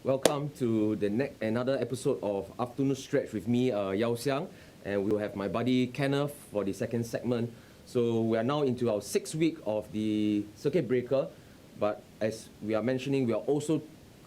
Welcome to another episode of Afternoon Stretch with me, Yao Xiang, and we'll have my buddy Kenneth for the second segment. So we are now into our 6th week of the circuit breaker, but as we are mentioning, we are also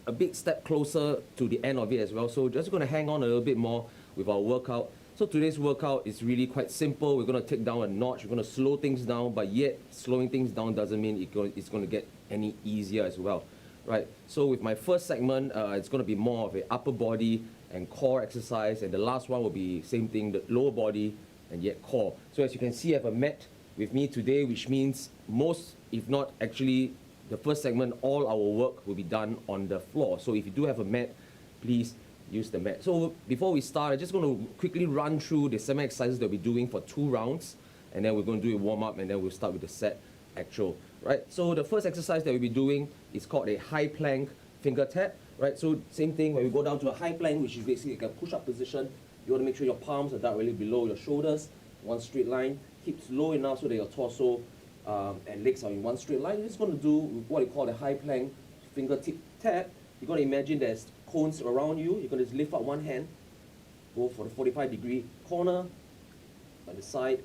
a big step closer to the end of it as well. So just going to hang on a little bit more with our workout. So today's workout is really quite simple. We're going to take down a notch. We're going to slow things down, but yet slowing things down doesn't mean it's going to get any easier as well. Right, so with my first segment, it's going to be more of an upper body and core exercise, and the last one will be same thing, the lower body and yet core. So as you can see, I have a mat with me today, which means most, if not actually the first segment, all our work will be done on the floor. So if you do have a mat, please use the mat. So before we start, I'm just going to quickly run through the semi exercises that we'll be doing for 2 rounds, and then we're going to do a warm up, and then we'll start with the set actual. Right, so the first exercise that we'll be doing is called a high plank finger tap. Right, so same thing when we go down to a high plank, which is basically like a push-up position. You want to make sure your palms are directly below your shoulders, one straight line, hips low enough so that your torso and legs are in one straight line. You're just going to do what you call a high plank fingertip tap. You're going to imagine there's cones around you. You're going to just lift up one hand, go for the 45-degree corner, on the side,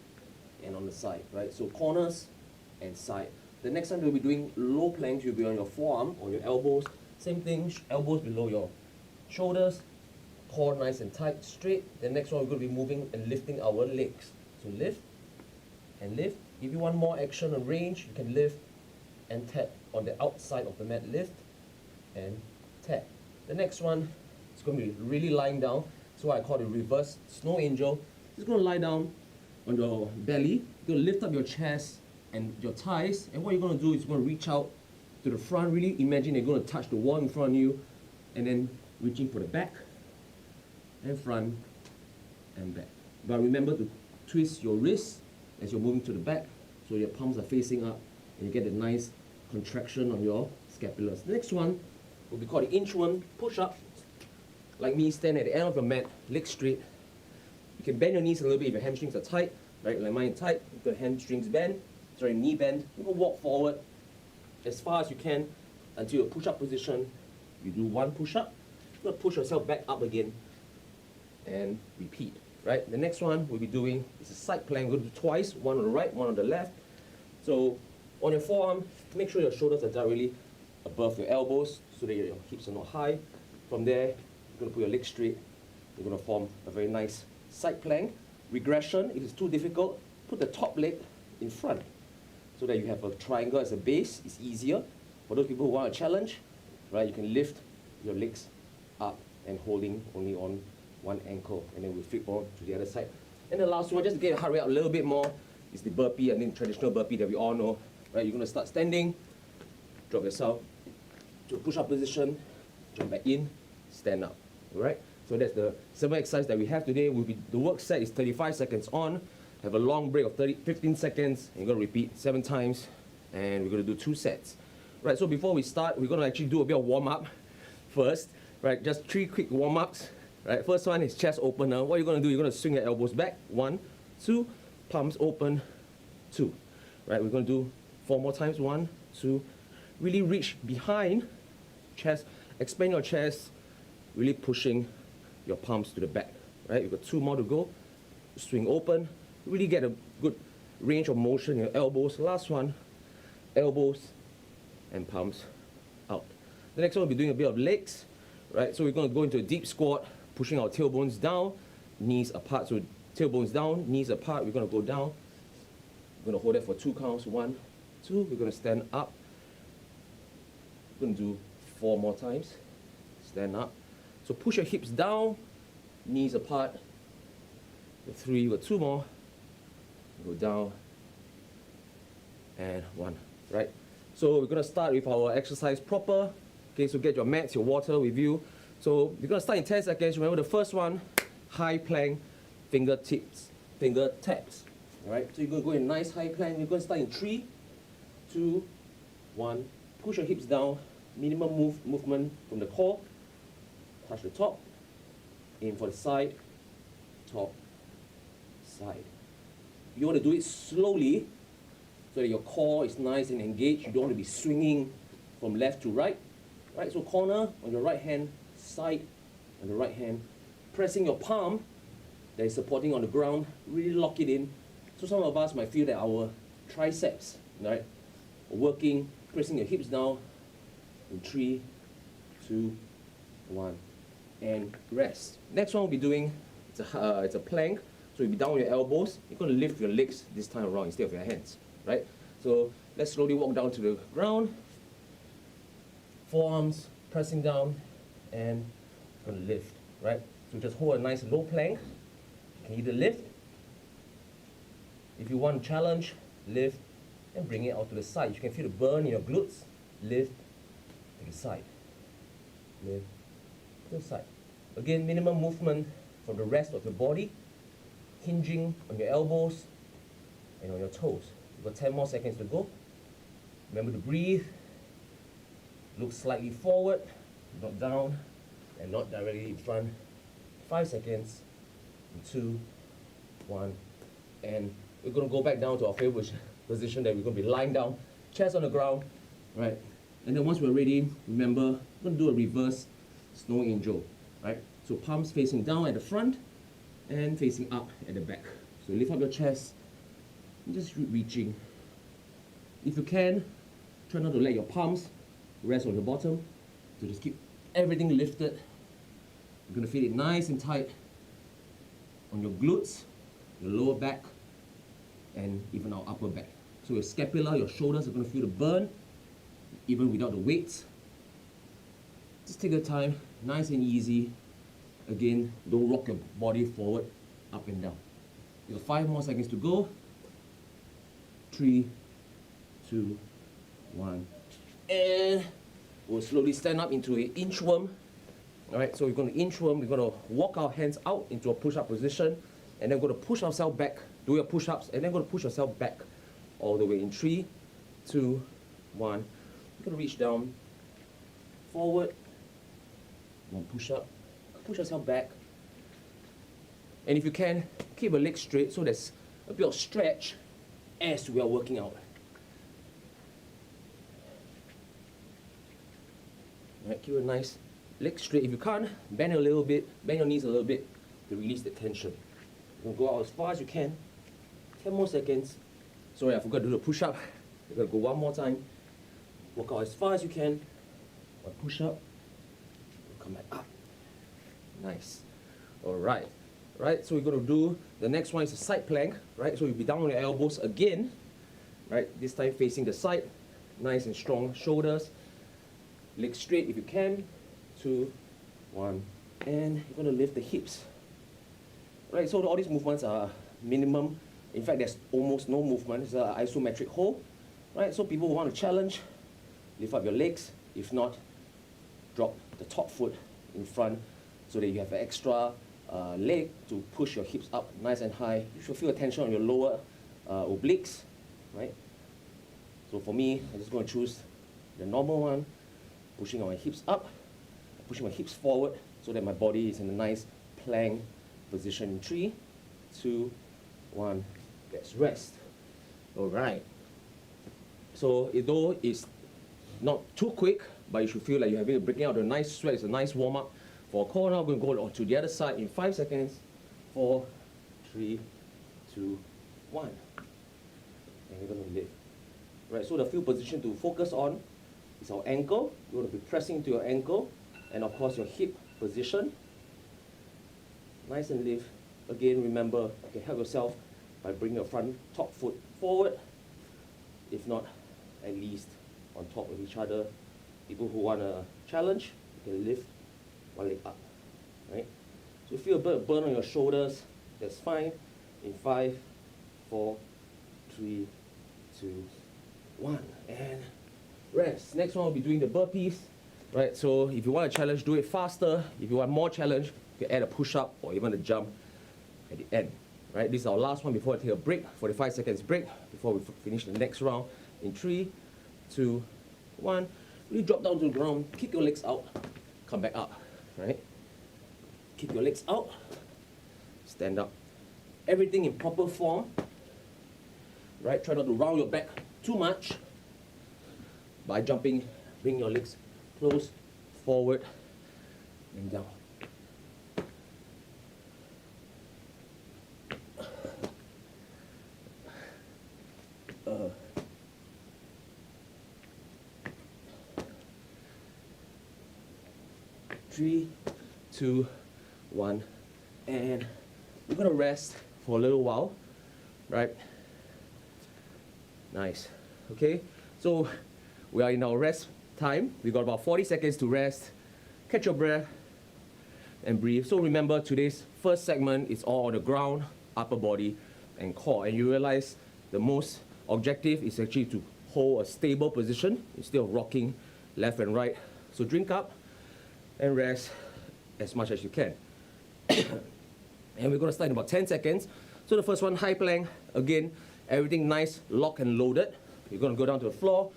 and on the side. Right, so corners and side. The next time we'll be doing low planks, you'll be on your forearm or your elbows. Same thing, elbows below your shoulders, core nice and tight, straight. The next one we're going to be moving and lifting our legs. So lift and lift. If you want more action and range, you can lift and tap on the outside of the mat. Lift and tap. The next one is going to be really lying down. So I call it reverse snow angel. Just going to lie down on your belly. You're going to lift up your chest and your thighs, and what you're going to do is you're going to reach out to the front. Really imagine you're going to touch the wall in front of you, and then reaching for the back and front and back. But remember to twist your wrists as you're moving to the back so your palms are facing up and you get a nice contraction on your scapulars. The next one will be called the Inchworm push-up. Like me, stand at the end of the mat, legs straight. You can bend your knees a little bit if your hamstrings are tight, right? Like mine tight, the hamstrings bend. Sorry, knee bend. You can walk forward as far as you can until your push-up position. You do 1 push-up. You're going to push yourself back up again and repeat. Right? The next one we'll be doing is a side plank. We're going to do twice, one on the right, one on the left. So on your forearm, make sure your shoulders are directly above your elbows so that your hips are not high. From there, you're going to put your legs straight. You're going to form a very nice side plank. Regression, if it's too difficult, put the top leg in front, so that you have a triangle as a base. It's easier. For those people who want a challenge, right, you can lift your legs up and holding only on one ankle, and then we flip on to the other side. And the last one, just to get your heart rate up a little bit more, is the burpee. I think traditional burpee that we all know. Right, you're going to start standing, drop yourself to a push-up position, jump back in, stand up. All right. So that's the simple exercise that we have today. The work set is 35 seconds on. Have a long break of 15 seconds, and you're going to repeat 7 times, and we're going to do 2 sets. Right, so before we start, we're going to actually do a bit of warm-up first. Right, just 3 quick warm-ups. Right, first one is chest opener. What you're going to do, you're going to swing your elbows back. 1, 2, palms open, 2. Right, we're going to do 4 more times. 1, 2. Really reach behind, chest, expand your chest, really pushing your palms to the back. Right, you've got 2 more to go. Swing open. Really get a good range of motion in your elbows. Last one, elbows and palms out. The next one we'll be doing a bit of legs, right? So we're going to go into a deep squat, pushing our tailbones down, knees apart. So tailbones down, knees apart. We're going to go down. We're going to hold it for 2 counts. 1, 2. We're going to stand up. We're going to do 4 more times. Stand up. So push your hips down, knees apart. 3, we've got 2 more. Go down, and 1, right? So we're going to start with our exercise proper. Okay, so get your mats, your water with you. So we're going to start in 10 seconds. Remember the first one, high plank, finger taps. All right, so you're going to go in nice high plank. We're going to start in 3, 2, 1. Push your hips down, minimum movement from the core. Touch the top, aim for the side, top, side. You want to do it slowly so that your core is nice and engaged. You don't want to be swinging from left to right. right? So corner on your right hand, side on the right hand, pressing your palm that is supporting on the ground, really lock it in. So some of us might feel that our triceps, right, are working, pressing your hips down in 3, 2, 1, and rest. Next one we'll be doing, it's a plank. So you'll be down on your elbows. You're going to lift your legs this time around instead of your hands, right? So let's slowly walk down to the ground. Forearms pressing down, and you're going to lift, right? So just hold a nice low plank. You can either lift. If you want to challenge, lift and bring it out to the side. You can feel the burn in your glutes. Lift to the side. Lift to the side. Again, minimum movement from the rest of your body, hinging on your elbows and on your toes. You've got 10 more seconds to go. Remember to breathe. Look slightly forward, not down, and not directly in front. 5 seconds. 2, 1, and we're going to go back down to our favorite position that we're going to be lying down, chest on the ground, right? And then once we're ready, remember, we're going to do a reverse snow angel, right? So palms facing down at the front and facing up at the back. So lift up your chest and just reaching. If you can, try not to let your palms rest on the bottom. So just keep everything lifted. You're going to feel it nice and tight on your glutes, your lower back, and even our upper back. So your scapula, your shoulders are going to feel the burn, even without the weights. Just take your time, nice and easy. Again, don't rock your body forward, up and down. You have 5 more seconds to go. 3, 2, 1, and we'll slowly stand up into an inchworm. All right, so we're going to inchworm. We're going to walk our hands out into a push-up position, and then we're going to push ourselves back. Do your push-ups, and then we're going to push yourself back all the way in 3, 2, 1. You're going to reach down, forward, one push-up, push yourself back. And if you can, keep your legs straight so there's a bit of stretch as we are working out. All right, keep your nice legs straight. If you can't, bend a little bit, bend your knees a little bit to release the tension. You're going to go out as far as you can. 10 more seconds. Sorry, I forgot to do the push-up. You're going to go one more time. Walk out as far as you can. One push-up. Come back up. Nice. All right. Right, so we're going to do, the next one is a side plank. Right, so you'll be down on your elbows again. Right, this time facing the side. Nice and strong shoulders. Legs straight if you can. 2, 1, and you're going to lift the hips. Right, so all these movements are minimum. In fact, there's almost no movement. It's an isometric hold. Right, so people who want to challenge, lift up your legs. If not, drop the top foot in front so that you have an extra leg to push your hips up nice and high. You should feel a tension on your lower obliques, right? So for me, I'm just going to choose the normal one, pushing my hips up, pushing my hips forward so that my body is in a nice plank position in 3, 2, 1. Let's rest. All right. So though it's not too quick, but you should feel like you're having a breaking out a nice sweat. It's a nice warm up. For a core now, we're going to go to the other side in 5 seconds. 4, 3, 2, 1. And we're going to lift. Right, so the field position to focus on is our ankle. You're going to be pressing into your ankle. And of course, your hip position. Nice and lift. Again, remember, you can help yourself by bringing your front top foot forward. If not, at least on top of each other. People who want to challenge, you can lift one leg up, right? So if you feel a bit of burn on your shoulders, that's fine. In 5, 4, 3, 2, 1, and rest. Next one, we'll be doing the burpees, right? So if you want to challenge, do it faster. If you want more challenge, you can add a push-up or even a jump at the end, right? This is our last one before I take a break, 45 seconds break, before we finish the next round. In 3, 2, 1, really drop down to the ground, kick your legs out, come back up, right? Kick your legs out, stand up. Everything in proper form, right? Try not to round your back too much. By jumping, bring your legs close forward and down. Three, two, one, and we're gonna rest for a little while, right? Nice. Okay, so we are in our rest time. We got about 40 seconds to rest. Catch your breath and breathe. So remember, today's first segment is all on the ground, upper body, and core. And you realize the most objective is actually to hold a stable position instead of rocking left and right. So drink up and rest as much as you can. And we're gonna start in about 10 seconds. So the first one, high plank. Again, everything nice, locked and loaded. You're gonna go down to the floor.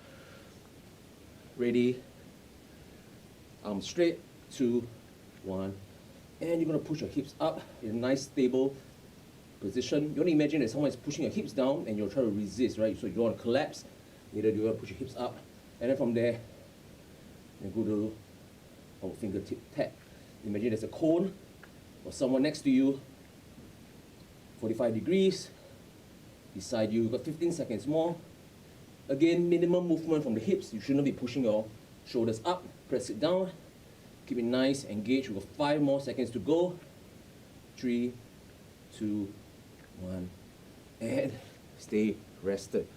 Ready, arms straight, 2, 1. And you're gonna push your hips up in a nice stable position. You wanna imagine that someone is pushing your hips down and you're trying to resist, right? So you don't wanna collapse, neither do you wanna push your hips up. And then from there, you go to our fingertip tap. Imagine there's a cone or someone next to you, 45 degrees, beside you. You've got 15 seconds more. Again, minimum movement from the hips. You shouldn't be pushing your shoulders up. Press it down. Keep it nice, engage. We've got 5 more seconds to go. 3, 2, 1, and stay rested.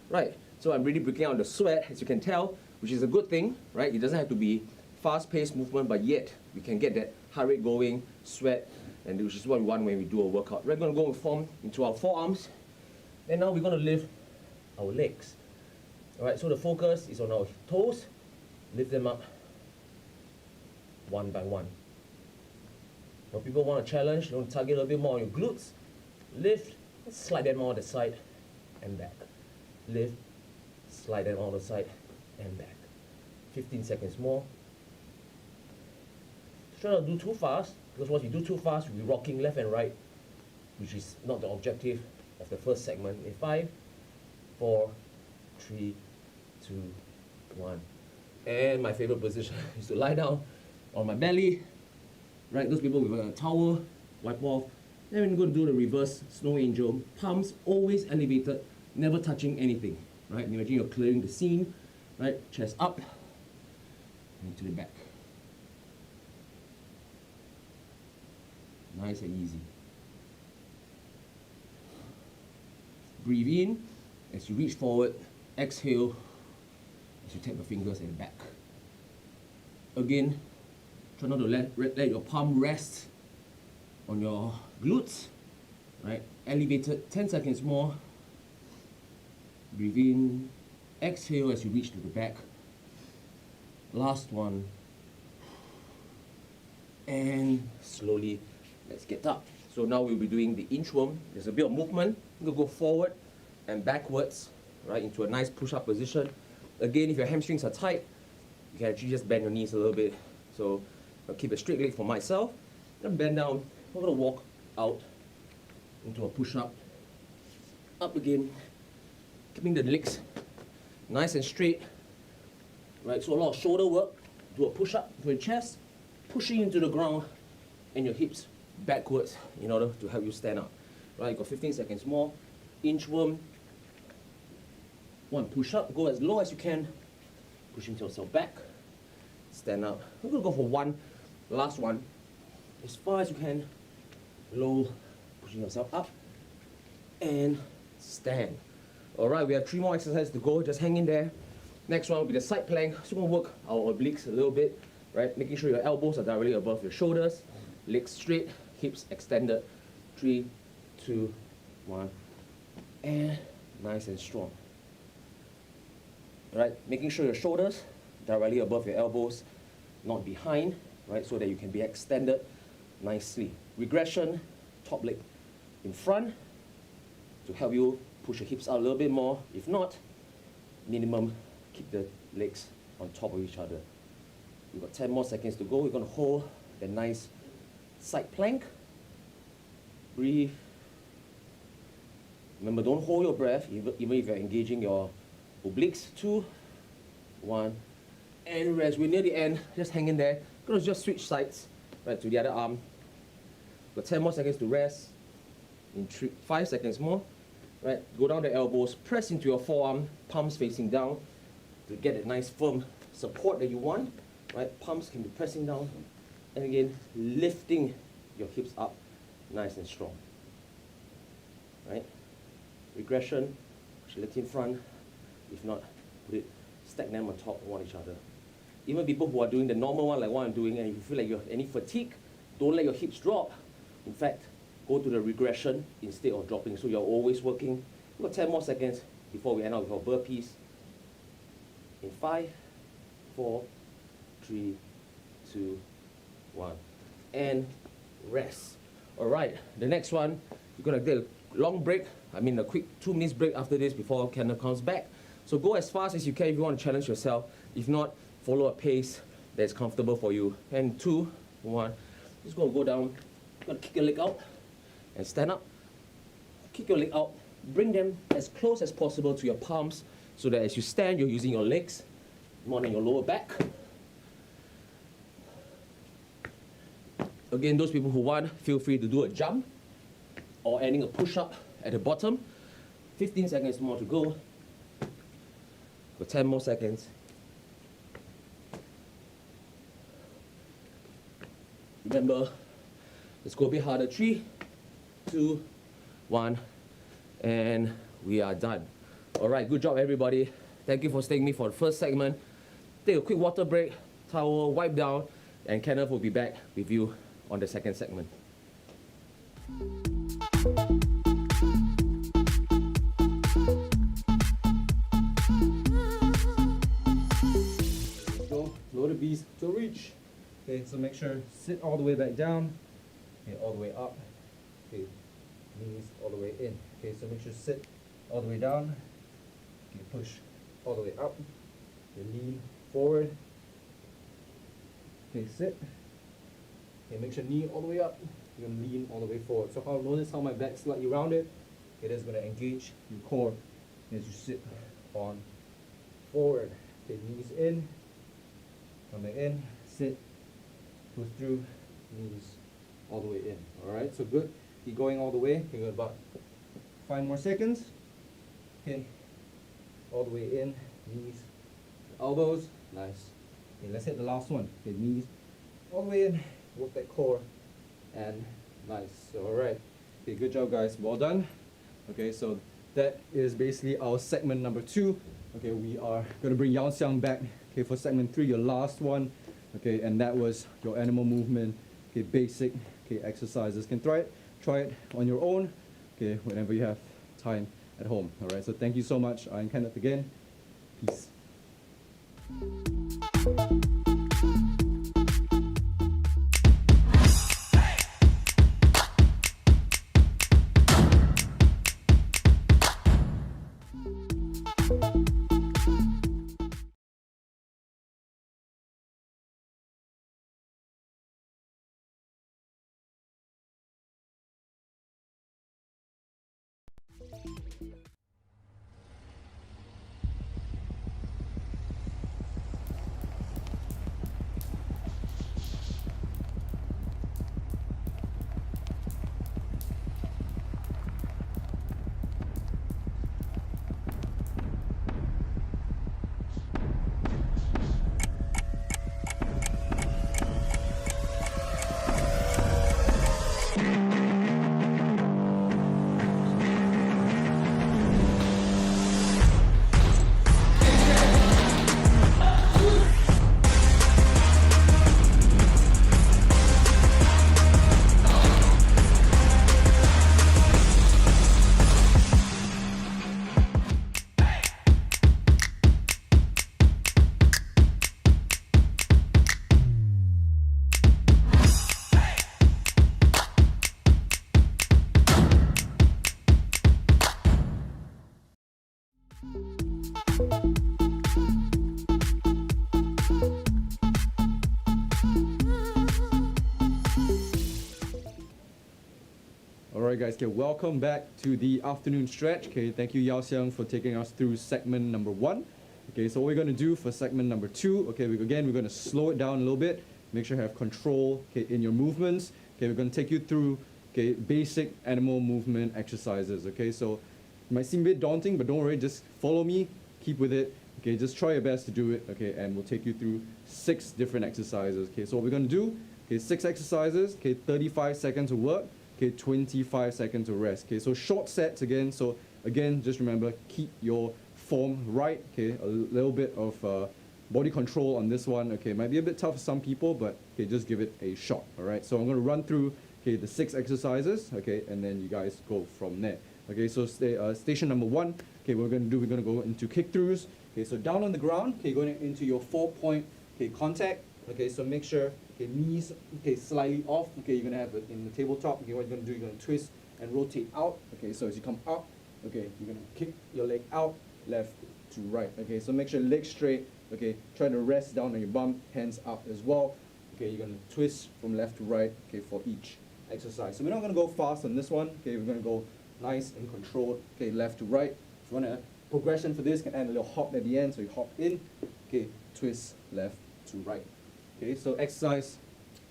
Right, so I'm really breaking out the sweat, as you can tell, which is a good thing, right? It doesn't have to be fast-paced movement, but yet we can get that heart rate going, sweat, and which is what we want when we do a workout. We're going to go and form into our forearms, and now we're going to lift our legs. All right, so the focus is on our toes. Lift them up one by one. Now people want a challenge, you want to target a little bit more on your glutes. Lift, slide them on the side and back. Lift, slide them on the side and back. 15 seconds more. Try not to do too fast, because once you do too fast, you'll be rocking left and right, which is not the objective of the first segment. In 5, 4, 3, 2, 1. And my favorite position is to lie down on my belly. Right, those people with a towel, wipe off. Then we're going to do the reverse snow angel. Palms always elevated, never touching anything. Right, imagine you're clearing the scene. Right, chest up and to the back. Nice and easy. Breathe in as you reach forward. Exhale as you tap your fingers at the back. Again, try not to let your palm rest on your glutes. Right? Elevated, 10 seconds more. Breathe in. Exhale as you reach to the back. Last one. And slowly, let's get up. So now we'll be doing the inchworm. There's a bit of movement. You're gonna go forward and backwards, right, into a nice push-up position. Again, if your hamstrings are tight, you can actually just bend your knees a little bit. So I'll keep a straight leg for myself. And bend down. We're gonna walk out into a push-up. Up again, keeping the legs nice and straight. Right, so a lot of shoulder work. Do a push-up for your chest, pushing into the ground and your hips backwards in order to help you stand up. Right, you got 15 seconds more. Inchworm. One push up, go as low as you can, pushing yourself back, stand up. We're gonna go for one, last one, as far as you can, low, pushing yourself up, and stand. All right, we have 3 more exercises to go, just hang in there. Next one will be the side plank. So we're gonna work our obliques a little bit, right? Making sure your elbows are directly above your shoulders, legs straight, hips extended. 3, 2, 1, and nice and strong. Right, making sure your shoulders directly above your elbows, not behind, right, so that you can be extended nicely. Regression, top leg in front to help you push your hips out a little bit more. If not, minimum, keep the legs on top of each other. We've got 10 more seconds to go. We're going to hold the nice side plank. Breathe. Remember, don't hold your breath, even if you're engaging your obliques. 2, 1, and rest. We're near the end, just hang in there. Gonna just switch sides, right, to the other arm. Got 10 more seconds to rest. In 5 seconds more, right, go down the elbows, press into your forearm, palms facing down to get a nice firm support that you want, right? Palms can be pressing down, and again, lifting your hips up nice and strong, right? Regression, push your legs in front. If not, put it, stack them on top of each other. Even people who are doing the normal one like what I'm doing, and if you feel like you have any fatigue, don't let your hips drop. In fact, go to the regression instead of dropping, so you're always working. We've got 10 more seconds before we end up with our burpees. In 5, 4, 3, 2, 1, and rest. All right, the next one, you're gonna get a long break. I mean a quick 2 minutes break after this before Kenneth comes back. So go as fast as you can if you want to challenge yourself. If not, follow a pace that's comfortable for you. And 2, 1, just gonna go down, gonna kick your leg out, and stand up. Kick your leg out, bring them as close as possible to your palms so that as you stand, you're using your legs more than your lower back. Again, those people who want, feel free to do a jump or adding a push-up at the bottom. 15 seconds more to go. Got 10 more seconds. Remember, let's go a bit harder. 3, 2, 1, and we are done. All right, good job, everybody. Thank you for staying with me for the first segment. Take a quick water break, towel, wipe down, and Kenneth will be back with you on the second segment. Go, lower the beast to reach. Okay, so make sure sit all the way back down. Okay, all the way up. Okay, knees all the way in. Okay, so make sure sit all the way down. Okay, push all the way up. Okay, lean forward. Okay, sit. Okay, make sure knee all the way up. You're gonna lean all the way forward. So notice how my back's slightly rounded. Okay, that's gonna engage your core as you sit on forward. Okay, knees in. Come back in. Sit. Push through. Knees all the way in. Alright, so good. Keep going all the way. Okay, good. About 5 more seconds. Okay. All the way in. Knees. Elbows. Nice. Okay, let's hit the last one. Okay, knees all the way in. Work that core. And nice. Alright. Okay, good job, guys. Well done. Okay, so that is basically our segment number 2. Okay, we are going to bring Yao Xiang back. Okay, for segment 3, your last one. Okay, and that was your animal movement. Okay, basic exercises. Can try it on your own. Okay, whenever you have time at home. All right. So thank you so much. I'm Kenneth again. Peace. Alright guys, okay, welcome back to the afternoon stretch. Okay, thank you Yao Xiang for taking us through segment number 1. Okay, so what we're going to do for segment number 2, okay, we're going to slow it down a little bit, make sure you have control, okay, in your movements. Okay, we're going to take you through, okay, basic animal movement exercises. Okay, so it might seem a bit daunting, but don't worry, just follow me, keep with it. Okay, just try your best to do it. Okay, and we'll take you through 6 different exercises. Okay, so what we're going to do, okay, 6 exercises, okay, 35 seconds of work, okay, 25 seconds of rest. Okay, so short sets again. So again, just remember, keep your form right. Okay, a little bit of body control on this one. Okay, might be a bit tough for some people, but okay, just give it a shot. All right, so I'm going to run through, okay, the 6 exercises. Okay, and then you guys go from there. Okay, so station number 1. Okay, we're going to go into kick throughs. Okay, so down on the ground. Okay, going into your 4-point, okay, contact. Okay, so make sure, okay, knees, okay, slightly off. Okay, you're gonna have it in the tabletop. Okay, what you're gonna do, you're gonna twist and rotate out. Okay, so as you come up, okay, you're gonna kick your leg out, left to right. Okay, so make sure legs straight. Okay, try to rest down on your bum, hands up as well. Okay, you're gonna twist from left to right. Okay, for each exercise. So we're not gonna go fast on this one. Okay, we're gonna go nice and controlled. Okay, left to right. If you want a progression for this, you can add a little hop at the end. So you hop in. Okay, twist left to right. Okay, so exercise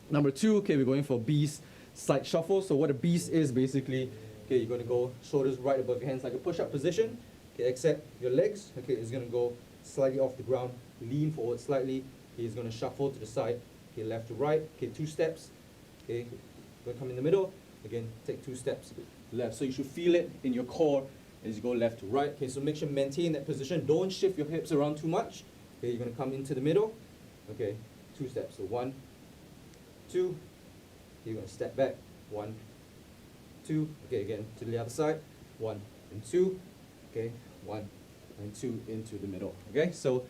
number 2, okay, we're going for beast side shuffle. So what a beast is basically, okay, you're going to go shoulders right above your hands like a push-up position. Okay, except your legs, okay, is going to go slightly off the ground, lean forward slightly. Okay, he's going to shuffle to the side, okay, left to right. Okay, 2 steps. Okay, going to come in the middle. Again, take 2 steps left. So you should feel it in your core as you go left to right. Okay, so make sure maintain that position. Don't shift your hips around too much. Okay, you're going to come into the middle. Okay, 2 steps. So 1, 2. You're going to step back. 1, 2. Okay, again to the other side. 1 and 2. Okay, 1 and 2 into the middle. Okay, so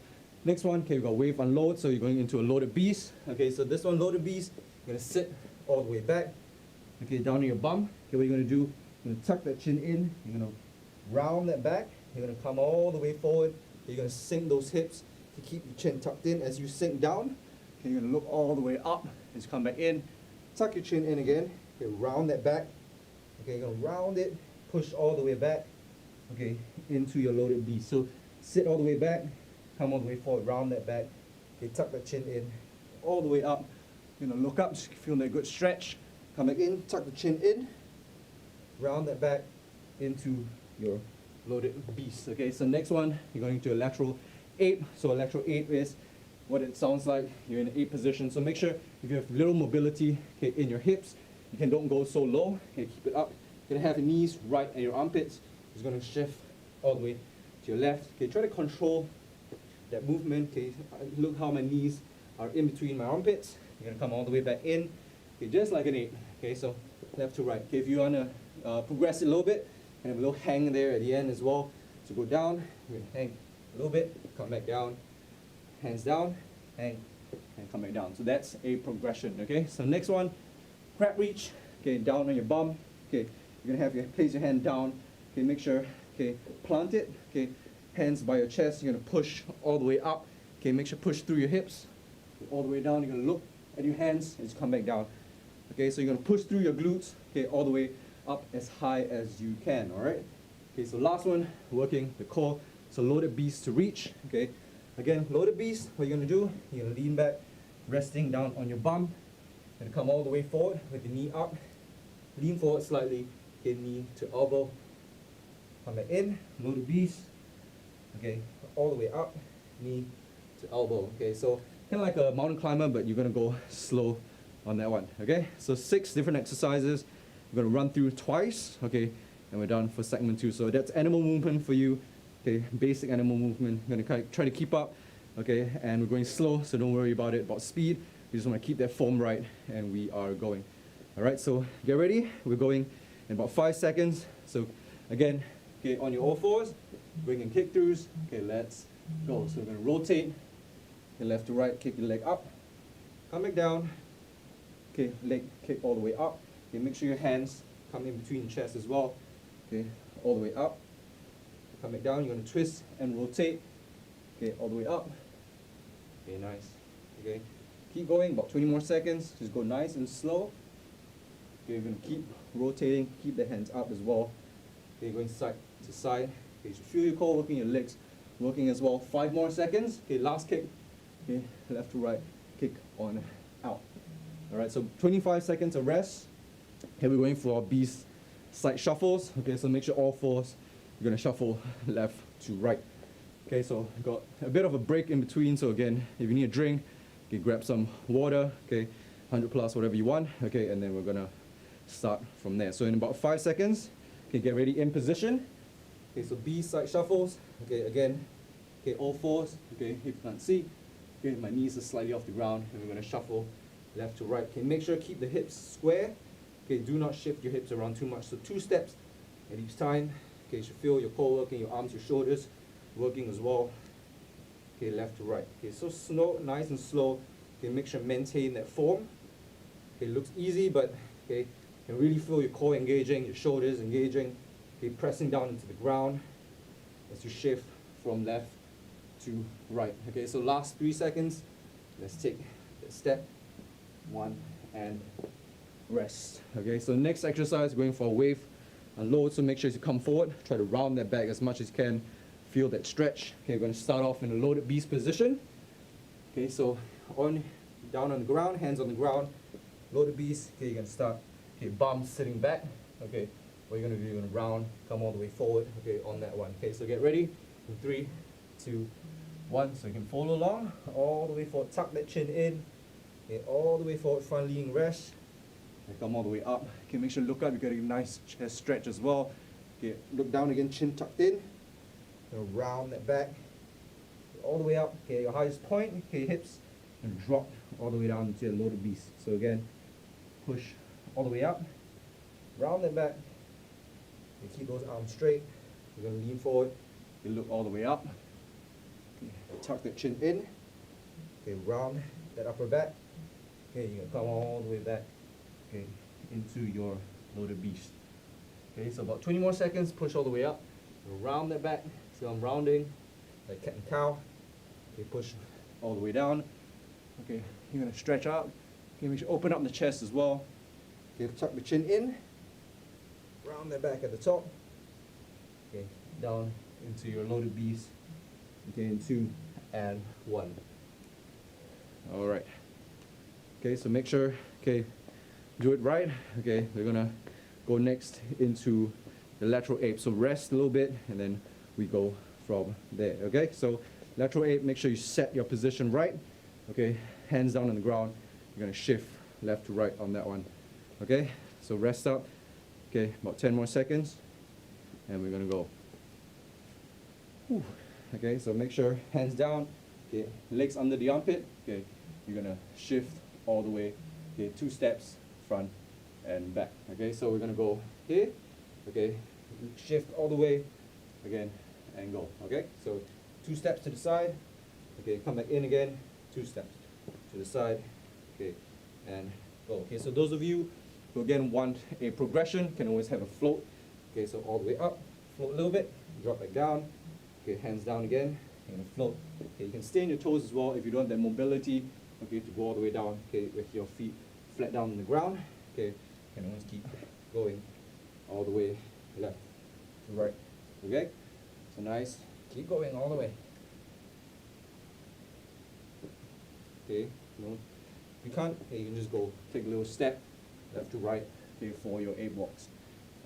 next one. Okay, we've got wave unload. So you're going into a loaded beast. Okay, so this one, loaded beast. You're going to sit all the way back. Okay, down on your bum. Okay, what you're going to do? You're going to tuck that chin in. You're going to round that back. You're going to come all the way forward. You're going to sink those hips to keep your chin tucked in. As you sink down, okay, you're going to look all the way up as you come back in. Tuck your chin in again. Okay, round that back. Okay, you're going to round it, push all the way back, okay, into your loaded beast. So sit all the way back, come all the way forward, round that back. Okay, tuck that chin in, all the way up. You're going to look up, just feel that good stretch. Come back in, tuck the chin in, round that back into your loaded beast. Okay, so next one, you're going to a lateral 8. So a lateral 8 is what it sounds like. You're in an 8 position. So make sure if you have little mobility, okay, in your hips, you can don't go so low. Okay, keep it up. You're gonna have your knees right at your armpits. It's gonna shift all the way to your left. Okay, try to control that movement. Okay, look how my knees are in between my armpits. You're gonna come all the way back in. Okay, just like an 8. Okay, so left to right. Okay, if you wanna progress it a little bit, and have a little hang there at the end as well. So go down, you're gonna hang a little bit, come back down, hands down, hang, and come back down. So that's a progression. Okay, so next one, crab reach. Okay, down on your bum. Okay, you're gonna have place your hand down. Okay, make sure, okay, plant it. Okay, hands by your chest. You're gonna push all the way up. Okay, make sure push through your hips, all the way down. You're gonna look at your hands as you come back down. Okay, so you're gonna push through your glutes. Okay, all the way up as high as you can. All right. Okay, so last one, working the core. So loaded beast to reach. Okay, again, loaded beast. What you're gonna do? You're gonna lean back, resting down on your bum. You're gonna come all the way forward with the knee up. Lean forward slightly. Okay, knee to elbow. Come back in. Loaded beast. Okay, all the way up. Knee to elbow. Okay, so kind of like a mountain climber, but you're gonna go slow on that one. Okay, so 6 different exercises. We're going to run through twice, okay, and we're done for segment 2. So that's animal movement for you, okay, basic animal movement. We're going to try to keep up, okay, and we're going slow, so don't worry about it, about speed. We just want to keep that form right, and we are going. All right, so get ready. We're going in about 5 seconds. So again, okay, on your all fours, bring in kick throughs. Okay, let's go. So we're going to rotate, okay, left to right, kick your leg up, come back down, okay, leg kick all the way up. Okay, make sure your hands come in between your chest as well. Okay, all the way up. Come back down. You're going to twist and rotate. Okay, all the way up. Okay, nice. Okay, keep going. About 20 more seconds. Just go nice and slow. Okay, you're going to keep rotating. Keep the hands up as well. Okay, going side to side. Okay, you should feel your core working your legs Working as well. 5 more seconds. Okay, last kick. Okay, left to right, kick on, out. All right, so 25 seconds of rest. Okay, we're going for our beast side shuffles. Okay, so make sure all fours, you're gonna shuffle left to right. Okay, so got a bit of a break in between. So again, if you need a drink, okay, grab some water. Okay, 100 plus, whatever you want. Okay, and then we're gonna start from there. So in about 5 seconds, okay, get ready in position. Okay, so beast side shuffles. Okay, again, okay, all fours. Okay, if you can't see, okay, my knees are slightly off the ground, and we're gonna shuffle left to right. Okay, make sure keep the hips square. Okay, do not shift your hips around too much. So 2 steps at each time. Okay, you should feel your core working, your arms, your shoulders working as well. Okay, left to right. Okay, so slow, nice and slow. Okay, make sure maintain that form. Okay, looks easy, but okay, you can really feel your core engaging, your shoulders engaging. Okay, pressing down into the ground as you shift from left to right. Okay, so last 3 seconds. Let's take the step. 1 and rest. Okay, so next exercise, going for a wave and load. So make sure you come forward, try to round that back as much as you can. Feel that stretch. Okay, we're going to start off in a loaded beast position. Okay, so down on the ground, hands on the ground, loaded beast. Okay, you're going to start. Okay, bum sitting back. Okay, what you're going to do, you're going to round, come all the way forward. Okay, on that one. Okay, so get ready. In 3, 2, 1. So you can follow along all the way forward. Tuck that chin in. Okay, all the way forward, front leaning rest. Okay, come all the way up. Okay, make sure look up. You get a nice chest stretch as well. Okay, look down again, chin tucked in. Round that back. Okay, all the way up. Okay, your highest point. Okay, hips and drop all the way down into a loaded beast. So again, push all the way up. Round that back. Okay, keep those arms straight. You're gonna lean forward. Okay, look all the way up. Okay, tuck the chin in. Okay, round that upper back. Okay, you're gonna come all the way back. Okay, into your loaded beast. Okay, so about 20 more seconds. Push all the way up. Round that back. So I'm rounding like cat and cow. Okay, push all the way down. Okay, you're gonna stretch out. Okay, make sure open up the chest as well. Okay, tuck the chin in. Round that back at the top. Okay, down into your loaded beast. Okay, in 2 and 1. All right. Okay, so make sure, okay, do it right. Okay, we're gonna go next into the lateral ape. So rest a little bit, and then we go from there. Okay, so lateral ape, make sure you set your position right. Okay, hands down on the ground. You're gonna shift left to right on that one. Okay, so rest up. Okay, about 10 more seconds, and we're gonna go. Whew. Okay, so make sure hands down. Okay, legs under the armpit. Okay, you're gonna shift all the way. Okay, 2 steps, front and back. Okay, so we're gonna go here. Okay, shift all the way again and go. Okay, so 2 steps to the side. Okay, come back in again. 2 steps to the side. Okay, and go. Okay, so those of you who again want a progression can always have a float. Okay, so all the way up, float a little bit, drop back down. Okay, hands down again, and float. Okay, you can stay on your toes as well if you don't have that mobility. Okay, to go all the way down. Okay, with your feet flat down on the ground. Okay, and always keep going all the way left to right. Okay, so nice. Keep going all the way. Okay, no, if you can't, okay, you can just go take a little step left to right. Okay, for your ape walks.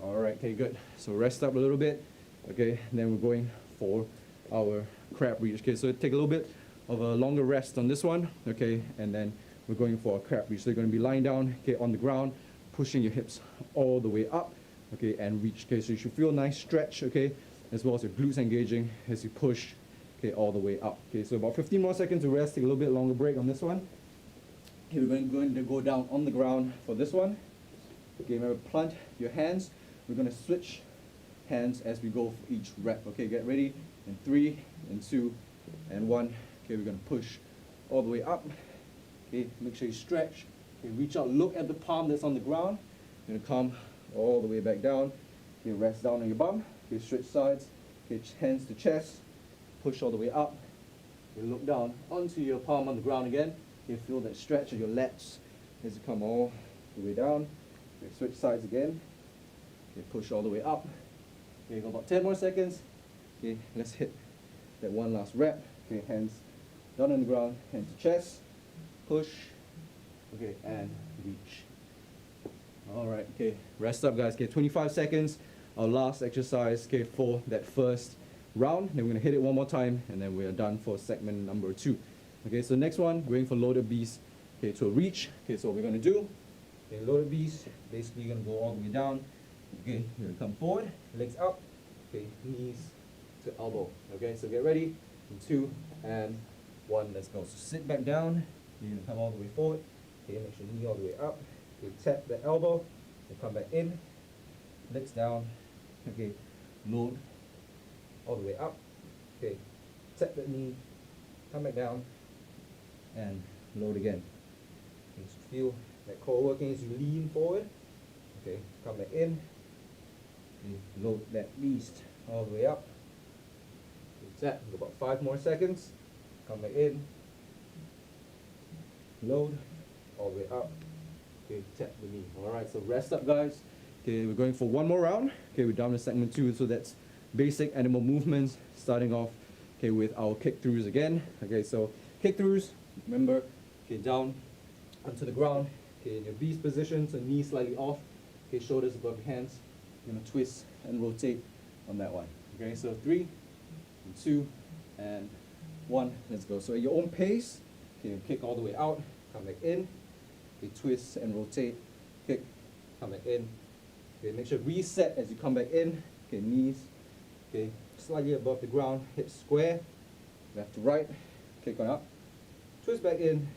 All right. Okay, good. So rest up a little bit. Okay, and then we're going for our crab reach. Okay, so take a little bit of a longer rest on this one. Okay, and then we're going for a crab reach. So you're going to be lying down, okay, on the ground, pushing your hips all the way up, okay, and reach. Okay, so you should feel a nice stretch, okay, as well as your glutes engaging as you push, okay, all the way up. Okay, so about 15 more seconds to rest. Take a little bit longer break on this one. Okay, we're going to go down on the ground for this one. Okay, remember, plant your hands. We're going to switch hands as we go for each rep. Okay, get ready. In 3, and 2, and 1. Okay, we're going to push all the way up. Okay, make sure you stretch. Okay, reach out, look at the palm that's on the ground. You're going to come all the way back down. Okay, rest down on your bum. Okay, stretch sides. Okay, hands to chest. Push all the way up. Okay, look down onto your palm on the ground again. Okay, feel that stretch of your lats as you come all the way down. Okay, switch sides again. Okay, push all the way up. Okay, go about 10 more seconds. Okay, let's hit that one last rep. Okay, hands down on the ground, hands to chest, push, okay, and reach. All right, okay, rest up guys, okay, 25 seconds, our last exercise, okay, for that first round. Then we're gonna hit it one more time, and then we are done for segment number 2. Okay, so next one, going for loaded beast, okay, to a reach. Okay, so what we're gonna do, okay, loaded beast, basically you're gonna go all the way down, okay, you're gonna come forward, legs up, okay, knees to elbow. Okay, so get ready, in 2 and 1, let's go. So sit back down, you're gonna come all the way forward, okay, make sure knee all the way up, okay, tap the elbow, and come back in, legs down, okay, load, all the way up, okay, tap the knee, come back down, and load again. Okay, so feel that core working as you lean forward, okay, come back in, okay, load that beast all the way up, okay, tap, go about 5 more seconds, come back in, load, all the way up, okay, tap the knee. Alright, so rest up guys. Okay, we're going for one more round. Okay, we're down to segment 2, so that's basic animal movements, starting off, okay, with our kick throughs again. Okay, so kick throughs, remember, okay, down onto the ground, okay, in your beast position, so knees slightly off, okay, shoulders above your hands. You're gonna twist and rotate on that one. Okay, so 3, and 2, and 1, let's go. So at your own pace, okay, kick all the way out, come back in, okay, twist and rotate, kick, come back in. Okay, make sure reset as you come back in. Okay, knees, okay, slightly above the ground, hips square, left to right, kick on up, twist back in,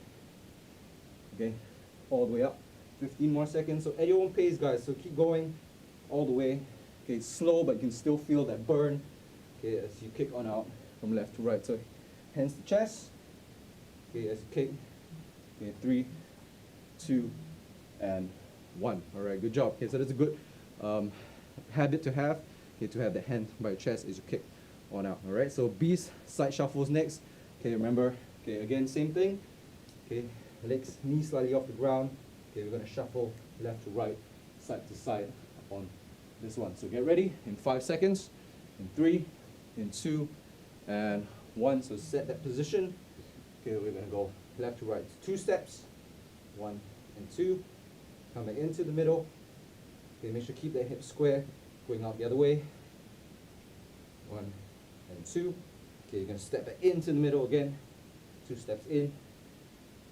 okay, all the way up, 15 more seconds. So at your own pace guys, so keep going all the way. Okay, slow, but you can still feel that burn, okay, as you kick on out from left to right. So hands to chest, okay, as you kick, okay, 3, 2, and 1. All right, good job. Okay, so that's a good habit to have, okay, to have the hand by your chest as you kick on out. All right, so beast side shuffles next. Okay, remember, okay, again, same thing. Okay, legs, knees slightly off the ground. Okay, we're gonna shuffle left to right, side to side on this one. So get ready in 5 seconds, in 3, in 2, and 1. So set that position. Okay, we're gonna go left to right, 2 steps, 1 and 2. Come back into the middle. Okay, make sure keep that hip square, going out the other way. 1 and 2. Okay, you're gonna step back into the middle again. 2 steps in.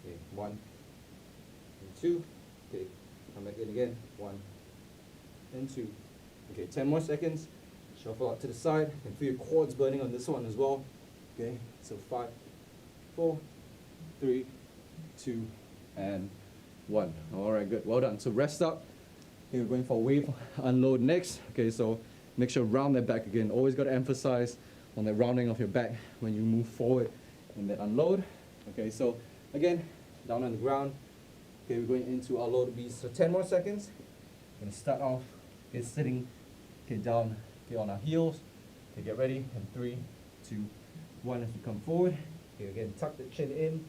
Okay, 1 and 2. Okay, come back in again. 1 and 2. Okay, 10 more seconds. Shuffle out to the side. And feel your quads burning on this one as well. Okay, so 5, 4, 3, 2, and 1. All right, good. Well done. So rest up. Okay, we're going for wave unload next. Okay, so make sure round that back again. Always got to emphasize on the rounding of your back when you move forward in that unload. Okay, so again, down on the ground. Okay, we're going into our loaded beast. So 10 more seconds. We're going to start off, okay, sitting, okay, down, okay, on our heels. Okay, get ready. And 3, 2, 1 as you come forward. Okay, again, tuck the chin in.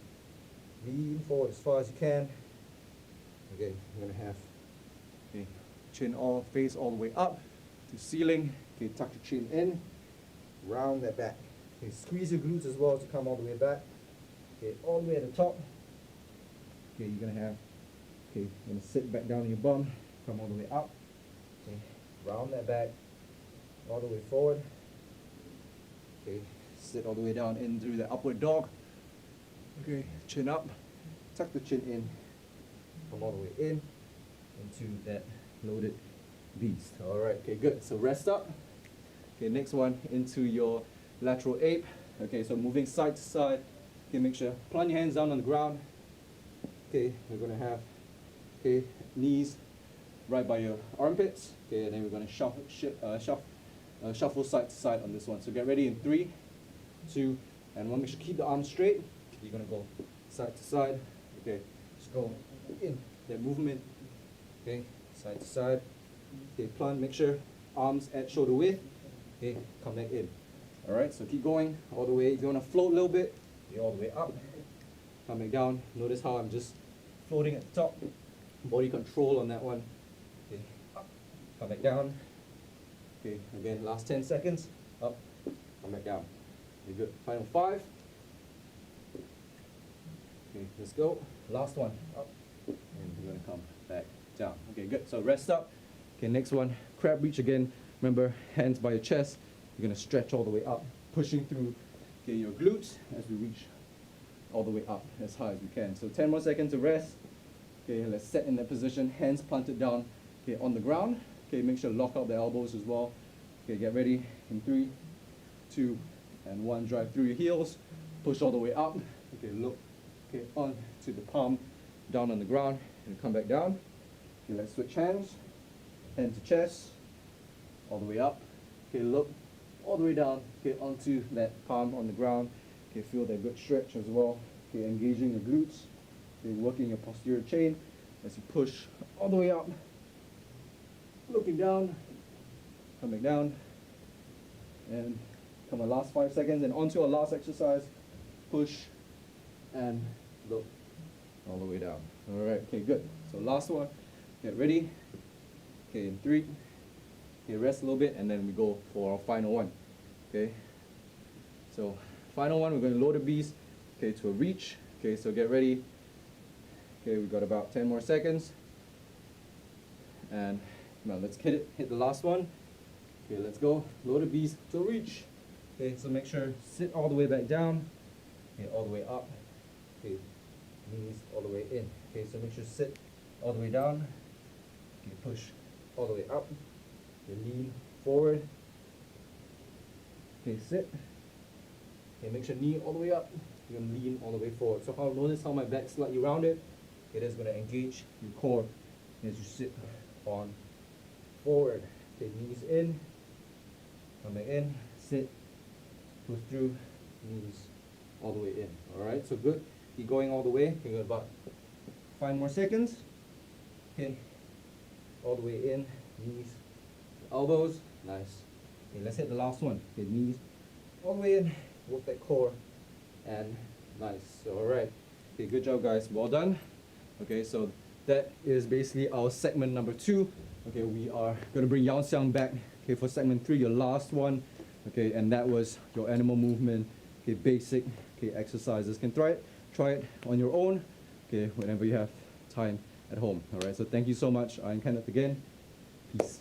Lean forward as far as you can. Okay, we're gonna have, okay, chin all, face all the way up to ceiling. Okay, tuck your chin in, round that back. Okay, squeeze your glutes as well to come all the way back. Okay, all the way at the top. Okay, you're gonna have, okay, you're gonna sit back down on your bum, come all the way up. Okay, round that back, all the way forward. Okay, sit all the way down in through the upward dog. Okay, chin up, tuck the chin in. Come all the way in into that loaded beast. All right, okay, good. So rest up. Okay, next one into your lateral ape. Okay, so moving side to side. Okay, make sure plant your hands down on the ground. Okay, we're gonna have, okay, knees right by your armpits. Okay, and then we're gonna shuffle side to side on this one. So get ready in 3, 2, and 1. Make sure keep the arms straight. You're gonna go side to side. Okay, just go in that movement. Okay, side to side. Okay, plant, make sure arms at shoulder width. Okay, come back in. All right, so keep going all the way. If you want to float a little bit, okay, all the way up, come back down. Notice how I'm just floating at the top. Body control on that one. Okay, up, come back down. Okay, again, last 10 seconds. Up, come back down. Okay, good. Final 5. Okay, let's go. Last one. Up. And we're gonna come back down. Okay, good. So rest up. Okay, next one, crab reach again. Remember, hands by your chest. You're gonna stretch all the way up, pushing through your glutes as we reach all the way up as high as we can. So 10 more seconds to rest. Okay, let's set in that position, hands planted down on the ground. Okay, make sure to lock out the elbows as well. Okay, get ready in 3, 2, and 1. Drive through your heels, push all the way up. Okay, look on to the palm, down on the ground, and come back down. Okay, let's switch hands, hand to chest, all the way up. Okay, look all the way down, onto that palm on the ground. Okay, feel that good stretch as well. Okay, engaging your glutes. Okay, working your posterior chain as you push all the way up. Looking down, come back down, and come on, last 5 seconds, and onto our last exercise. Push and look all the way down. All right, okay, good. So last one, get ready. Okay, in 3. Okay, rest a little bit, and then we go for our final one. Okay, so final one, we're going to lower the beast, to a reach. Okay, so get ready. Okay, we've got about 10 more seconds. And come on, let's hit the last one. Okay, let's go. Lower the beast to a reach. Okay, so make sure sit all the way back down. Okay, all the way up. Okay, knees all the way in. Okay, so make sure sit all the way down. Okay, push all the way up. Okay, lean forward. Okay, sit. Okay, make sure knee all the way up. You're gonna lean all the way forward. So notice how my back slightly rounded. It is gonna engage your core as you sit on forward. Okay, knees in, come back in, sit, push through, knees all the way in. All right, so good. Keep going all the way. You got about 5 more seconds. Okay, all the way in, knees, elbows, nice. Okay, let's hit the last one. Okay, knees all the way in, work that core, and nice. All right. Okay, good job, guys. Well done. Okay, so that is basically our segment number 2. Okay, we are going to bring Yao Xiang back. Okay, for segment 3, your last one. Okay, and that was your animal movement. Okay, basic exercises. Can try it on your own. Okay, whenever you have time at home. All right. So thank you so much. I'm Kenneth again. Peace.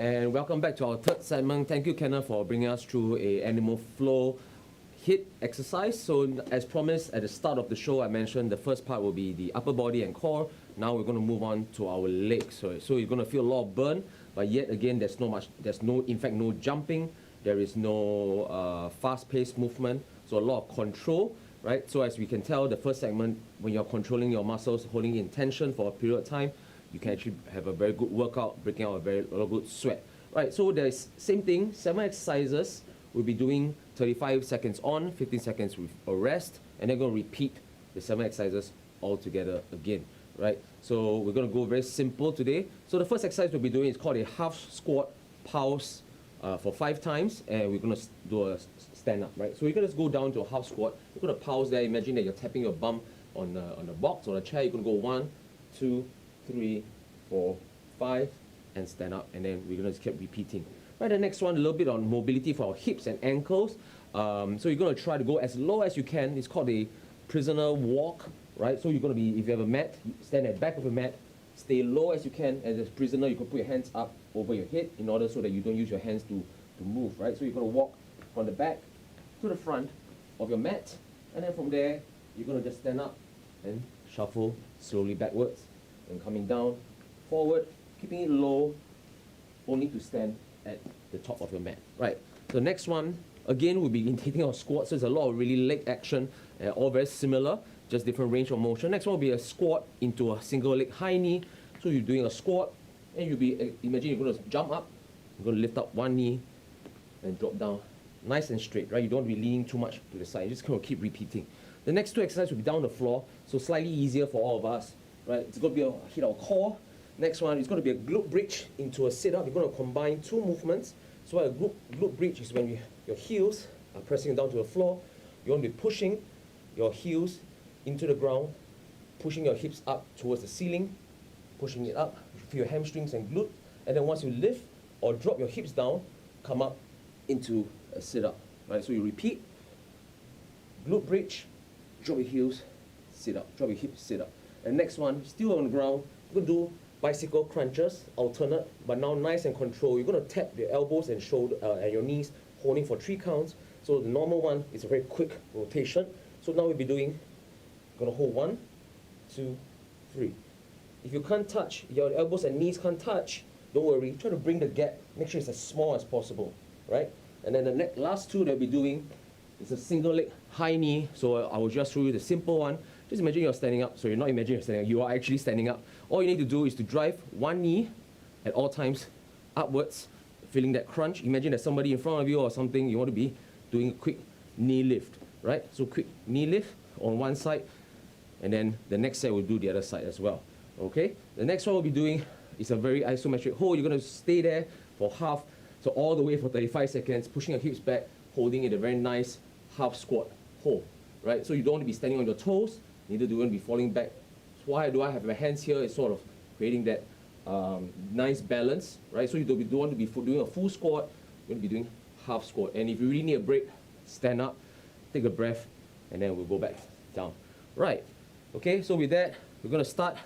And welcome back to our third segment. Thank you, Kenneth, for bringing us through a animal flow HIIT exercise. So as promised at the start of the show, I mentioned the first part will be the upper body and core. Now we're going to move on to our legs. So you're going to feel a lot of burn, but yet again, there's no jumping. There is no fast-paced movement. So a lot of control, right? So as we can tell, the first segment, when you're controlling your muscles, holding in tension for a period of time, you can actually have a very good workout, breaking out a lot of good sweat. Right, so there's same thing, 7 exercises. We'll be doing 35 seconds on, 15 seconds with a rest, and then going to repeat the 7 exercises all together again, right? So we're going to go very simple today. So the first exercise we'll be doing is called a half squat pulse for 5 times, and we're going to do a stand up, right? So you're going to go down to a half squat. You're going to pulse there. Imagine that you're tapping your bum on the box or the chair. You're going to go 1, 2, 3, 4, 5, and stand up, and then we're gonna just keep repeating. Right, the next one, a little bit on mobility for our hips and ankles. So you're gonna try to go as low as you can. It's called a prisoner walk, right? So you're gonna be, if you have a mat, you stand at the back of the mat, stay low as you can. As a prisoner, you can put your hands up over your head in order so that you don't use your hands to move, right? So you're gonna walk from the back to the front of your mat, and then from there, you're gonna just stand up and shuffle slowly backwards, and coming down, forward, keeping it low, only to stand at the top of your mat, right? So next one, again, we'll be taking our squats. So there's a lot of really leg action, all very similar, just different range of motion. Next one will be a squat into a single leg high knee. So you're doing a squat, and you'll be, imagine you're gonna jump up, you're gonna lift up one knee, and drop down, nice and straight, right? You don't want to be leaning too much to the side. You just kind of keep repeating. The next two exercises will be down the floor, so slightly easier for all of us, right? It's going to be hit our core. Next one is going to be a glute bridge into a sit-up. You're going to combine two movements. So a glute bridge is when your heels are pressing down to the floor. You want to be pushing your heels into the ground, pushing your hips up towards the ceiling, pushing it up, you feel your hamstrings and glute. And then once you lift or drop your hips down, come up into a sit-up, right? So you repeat, glute bridge, drop your heels, sit up, drop your hips, sit up. And next one, still on the ground, you're gonna do bicycle crunches, alternate, but now nice and controlled. You're gonna tap your elbows and shoulder and your knees, holding for 3 counts. So the normal one is a very quick rotation. So now we'll be doing, gonna hold 1, 2, 3. If you can't touch, your elbows and knees can't touch, don't worry, try to bring the gap, make sure it's as small as possible, right? And then the last two that we'll be doing is a single leg high knee. So I will just show you the simple one. Just imagine you're standing up. So you're not imagining you're standing up, you are actually standing up. All you need to do is to drive one knee at all times upwards, feeling that crunch. Imagine there's somebody in front of you or something, you want to be doing a quick knee lift, right? So quick knee lift on one side, and then the next set will do the other side as well, okay? The next one we'll be doing is a very isometric hold. You're going to stay there for half, so all the way for 35 seconds, pushing your hips back, holding it a very nice half squat hold, right? So you don't want to be standing on your toes, neither do you want to be falling back. So why do I have my hands here? It's sort of creating that nice balance, right? So you don't want to be doing a full squat, you're going to be doing half squat. And if you really need a break, stand up, take a breath, and then we'll go back down. Right, okay, so with that, we're going to start.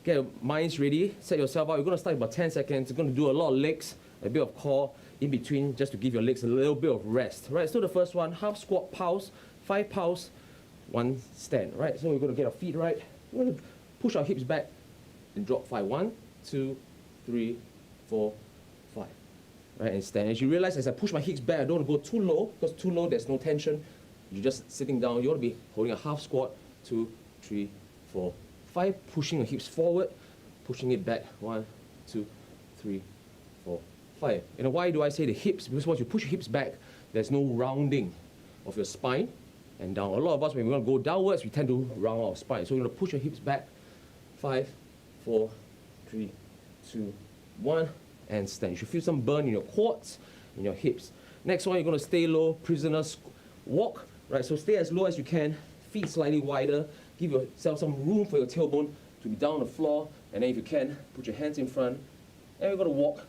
Get your minds ready, set yourself out. You're going to start in about 10 seconds. You're going to do a lot of legs, a bit of core in between, just to give your legs a little bit of rest. Right, so the first one, half squat pulse, 5 pulse, 1 stand. Right, so we're going to get our feet right. We're going to push our hips back and drop 5. 1, 2, 3, 4, 5. Right, and stand. As you realize, as I push my hips back, I don't want to go too low, because too low, there's no tension. You're just sitting down. You want to be holding a half squat, 2, 3, 4, 5, pushing your hips forward, pushing it back, 1, 2, 3, 4, 5. And why do I say the hips? Because once you push your hips back, there's no rounding of your spine and down. A lot of us, when we want to go downwards, we tend to round our spine. So you're going to push your hips back, 5, 4, 3, 2, 1, and stand. You should feel some burn in your quads, in your hips. Next one, you're going to stay low, prisoner's walk, right? So stay as low as you can, feet slightly wider. Give yourself some room for your tailbone to be down on the floor, and then if you can, put your hands in front, and we're going to walk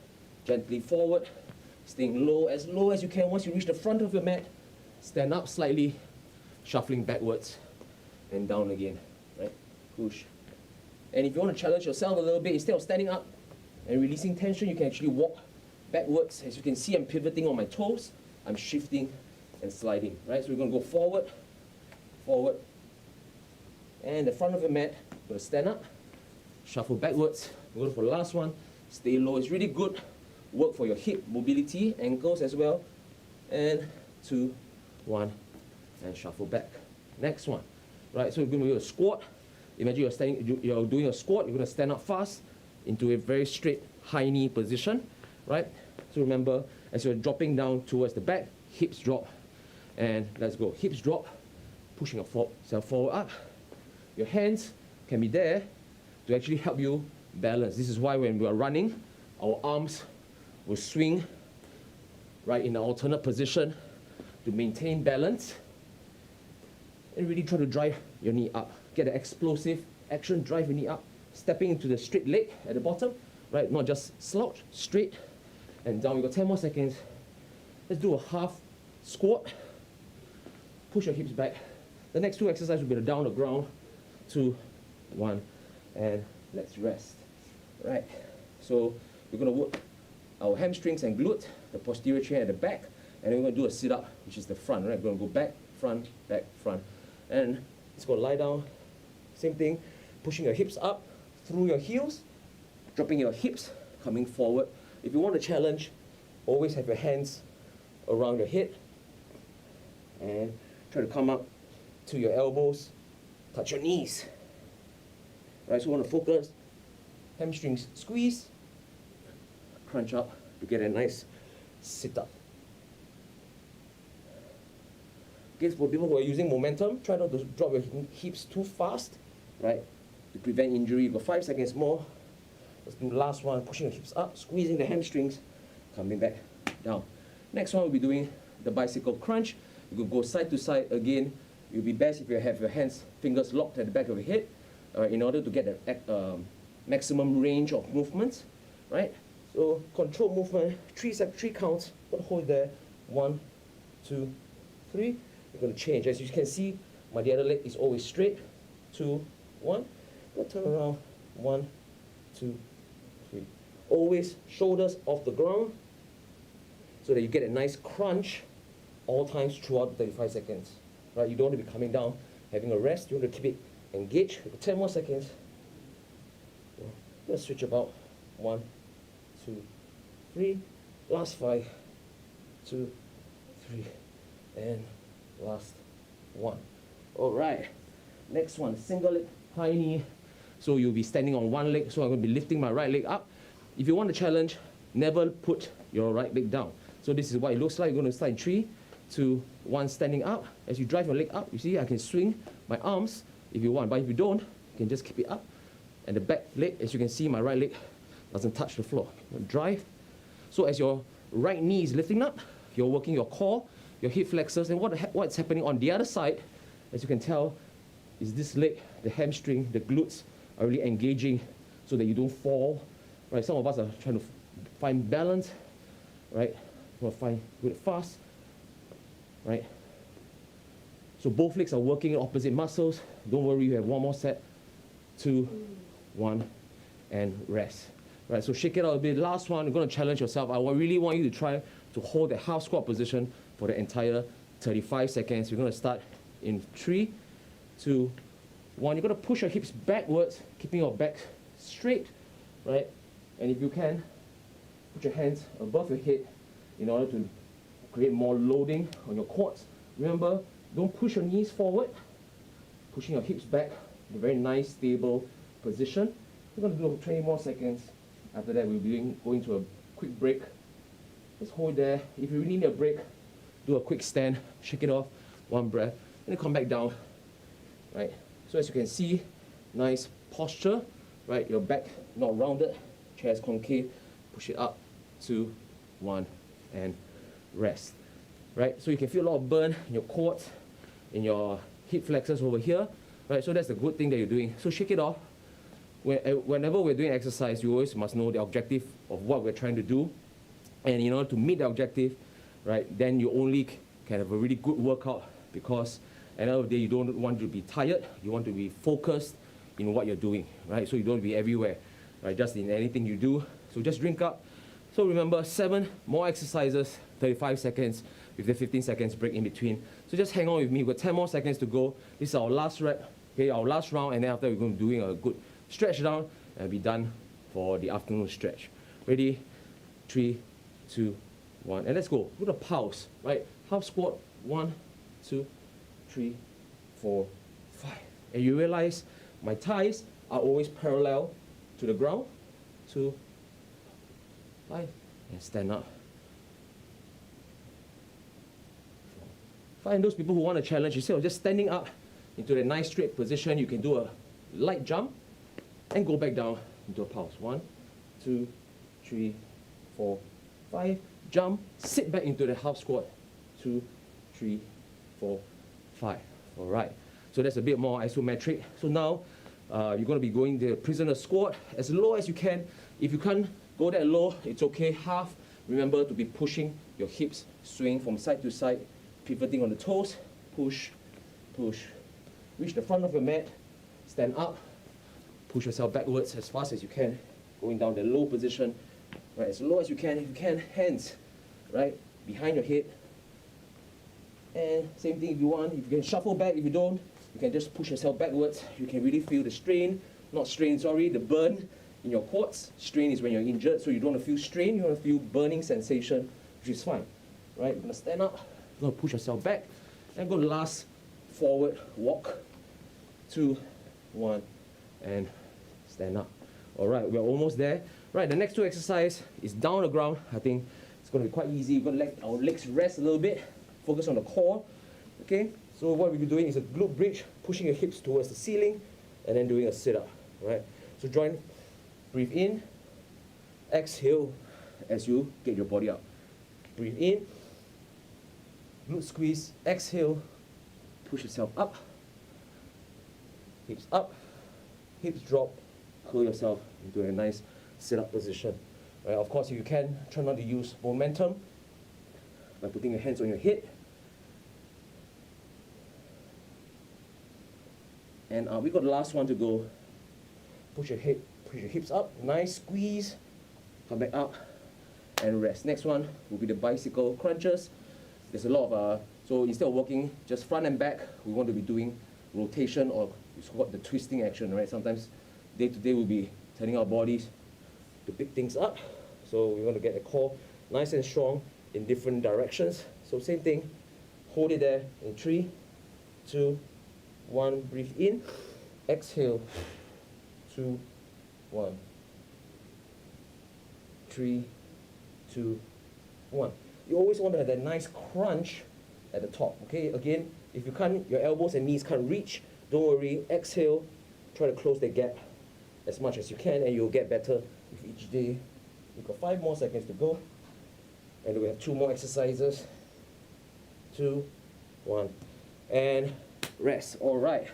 gently forward, staying low as you can. Once you reach the front of your mat, stand up slightly, shuffling backwards, and down again, right? Push. And if you want to challenge yourself a little bit, instead of standing up and releasing tension, you can actually walk backwards. As you can see, I'm pivoting on my toes, I'm shifting and sliding, right? So we're going to go forward, forward, and the front of the mat, we're going to stand up, shuffle backwards. We're going for the last one, stay low. It's really good work for your hip mobility, ankles as well. And 2, 1, and shuffle back. Next one, right? So we're going to do a squat. Imagine you're doing a squat. You're going to stand up fast into a very straight high knee position, right? So remember, as you're dropping down towards the back, hips drop, and let's go. Hips drop, pushing yourself forward up. Your hands can be there to actually help you balance. This is why when we are running, our arms will swing right in an alternate position to maintain balance, and really try to drive your knee up. Get an explosive action, drive your knee up, stepping into the straight leg at the bottom, right? Not just slouch, straight and down. We got 10 more seconds. Let's do a half squat. Push your hips back. The next two exercises will be the down the ground, 2, 1, and let's rest. Right. So we're going to work our hamstrings and glute, the posterior chain at the back, and then we're going to do a sit-up, which is the front. Right. We're going to go back, front, and let's go lie down. Same thing, pushing your hips up through your heels, dropping your hips, coming forward. If you want a challenge, always have your hands around your head and try to come up to your elbows, touch your knees. Right, so we want to focus, hamstrings squeeze, crunch up to get a nice sit up. Okay, for people who are using momentum, try not to drop your hips too fast, right, to prevent injury. You've got 5 seconds more. Let's do the last one, pushing your hips up, squeezing the hamstrings, coming back down. Next one, we'll be doing the bicycle crunch. You can go side to side again. It will be best if you have your fingers locked at the back of your head in order to get the maximum range of movements, right? So control movement, three counts. Hold there, 1, 2, 3. You're going to change. As you can see, my the other leg is always straight. 2, 1. Go turn around. 1, 2, 3. Always shoulders off the ground so that you get a nice crunch all times throughout the 35 seconds. Right? You don't want to be coming down, having a rest. You want to keep it engaged. 10 more seconds. Let's switch about. 1, 2, 3. Last 5, 2, 3, and last 1. All right. Next one, single leg, high knee. So you'll be standing on one leg. So I'm going to be lifting my right leg up. If you want a challenge, never put your right leg down. So this is what it looks like. You're going to start in 3, 2, 1, standing up. As you drive your leg up, you see I can swing my arms if you want. But if you don't, you can just keep it up. And the back leg, as you can see, my right leg doesn't touch the floor. Drive. So as your right knee is lifting up, you're working your core, your hip flexors, and what's happening on the other side, as you can tell, is this leg, the hamstring, the glutes are really engaging so that you don't fall. Right? Some of us are trying to find balance, right? You want to do it fast, right? So both legs are working in opposite muscles. Don't worry, you have one more set. 2, 1, and rest. Right, so shake it out a bit. Last one, you're going to challenge yourself. I really want you to try to hold the half squat position for the entire 35 seconds. You're going to start in 3, 2, 1. You're going to push your hips backwards, keeping your back straight, right? And if you can, put your hands above your head in order to create more loading on your quads. Remember, don't push your knees forward, pushing your hips back in a very nice, stable position. We're going to do 20 more seconds. After that, we'll be going to a quick break. Just hold there. If you really need a break, do a quick stand, shake it off, one breath, and then come back down, right? So as you can see, nice posture, right? Your back not rounded, chest concave, push it up, 2, 1, and rest, right? So you can feel a lot of burn in your quads, in your hip flexors over here, right? So that's the good thing that you're doing. So shake it off. Whenever we're doing exercise, you always must know the objective of what we're trying to do. And in order to meet the objective, right, then you only can have a really good workout, because at the end of the day, you don't want to be tired. You want to be focused in what you're doing, right? So you don't want to be everywhere, right, just in anything you do. So just drink up. So remember, 7 more exercises, 35 seconds with the 15 seconds break in between. So just hang on with me. We've got 10 more seconds to go. This is our last rep, okay, our last round, and then after we're going to be doing a good stretch down and be done for the afternoon stretch. Ready? 3, 2, 1, and let's go. Put a pulse, right? Half squat, 1, 2, 3, 4, 5. And you realize my thighs are always parallel to the ground. 2, 5, and stand up. 4, 5. And those people who want a challenge, instead of just standing up into a nice straight position, you can do a light jump and go back down into a pulse. 1, 2, 3, 4, 5. Jump, sit back into the half squat. 2, 3, 4, 5. All right. So that's a bit more isometric. So now You're going to be going the prisoner squat as low as you can. If you can't go that low, it's okay. Half. Remember to be pushing your hips, swing from side to side, pivoting on the toes. Push, push. Reach the front of your mat. Stand up. Push yourself backwards as fast as you can. Going down the low position, right? As low as you can. If you can, hands, right, behind your head. And same thing if you want. If you can shuffle back. If you don't, you can just push yourself backwards. You can really feel the strain, not strain, sorry, the burn in your quads. Strain is when you're injured, so you don't want to feel strain. You want to feel burning sensation, which is fine, right? You're gonna stand up. You're gonna push yourself back, and go last forward walk. 2, 1, and stand up. All right, we're almost there. Right, the next two exercise is down the ground. I think it's going to be quite easy. We're going to let our legs rest a little bit, focus on the core. Okay, so what we'll be doing is a glute bridge, pushing your hips towards the ceiling, and then doing a sit-up. Right, so join, breathe in, exhale as you get your body up. Breathe in, glute squeeze, exhale, push yourself up, hips up, hips drop, curl yourself into a nice sit-up position. Right, of course, if you can, try not to use momentum by putting your hands on your head. And we got the last one to go. Push your hips up, nice squeeze, come back up, and rest. Next one will be the bicycle crunches. There's a lot of, so instead of working just front and back, we want to be doing rotation, or it's called the twisting action, right? Sometimes day to day we'll be turning our bodies to pick things up. So we want to get the core nice and strong in different directions. So same thing, hold it there in 3, 2, 1, breathe in, exhale, 2, 1, 3, 2, 1. You always want to have that nice crunch at the top, okay? Again, if you can't, your elbows and knees can't reach, don't worry, exhale, try to close the gap as much as you can, and you'll get better with each day. We've got 5 more seconds to go, and we have 2 more exercises. 2, 1, and rest. All right,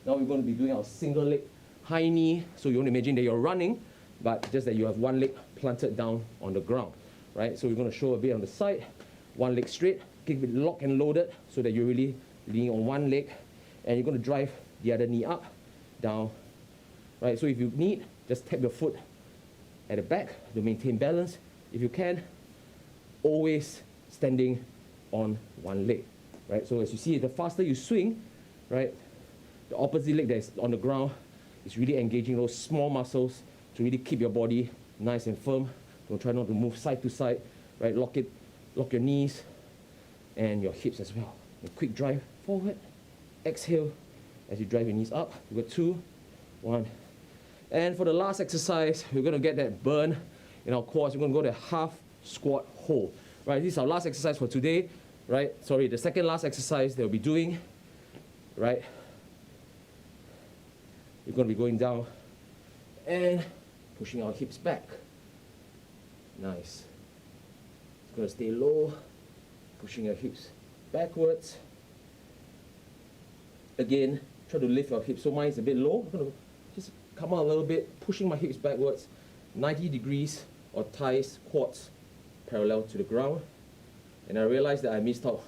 now we're going to be doing our single leg high knee. So you want to imagine that you're running, but just that you have one leg planted down on the ground, right? So we're going to show a bit on the side, one leg straight, keep it locked and loaded so that you're really leaning on one leg, and you're going to drive the other knee up, down, right? So if you need, just tap your foot at the back to maintain balance. If you can, always standing on one leg, right? So as you see, the faster you swing, right, the opposite leg that's on the ground is really engaging those small muscles to really keep your body nice and firm. Don't try not to move side to side, right? Lock your knees and your hips as well. A quick drive forward, exhale as you drive your knees up. We've got 2, 1. And for the last exercise, we're going to get that burn in our quads. We're going to go to half squat hold. Right, this is our last exercise for today. Right, sorry, the second last exercise that we'll be doing. Right, we're going to be going down and pushing our hips back. Nice. It's going to stay low, pushing your hips backwards. Again, try to lift your hips. So mine is a bit low. I'm going to just come out a little bit, pushing my hips backwards, 90 degrees, or thighs, quads parallel to the ground. And I realized that I missed out